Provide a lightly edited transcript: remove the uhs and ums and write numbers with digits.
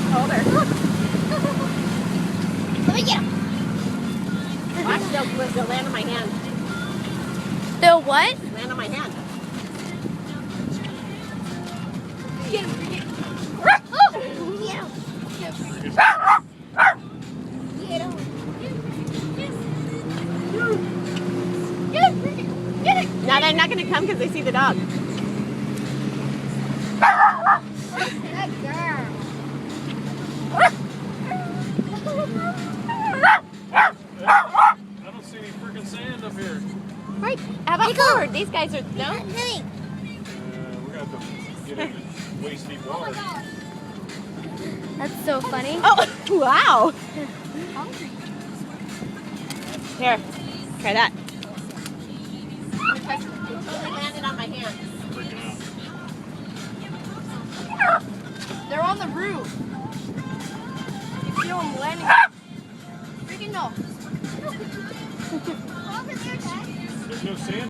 Oh, there. Let me get him. Watch, they'll land on my hand. They'll what? Land on my hand. Get him. Get him. Get him. Get him. Now they're not going to come because they see the dog. Good girl. I don't see any freaking sand up here. Right. How about forward? These guys are, no? Lily. We're going to have to get into waist deep water. That's so funny. Oh, wow. Here, try that. It totally landed on my hand. Freaking out. They're on the roof. You feel them landing. Freaking no. There's no sand.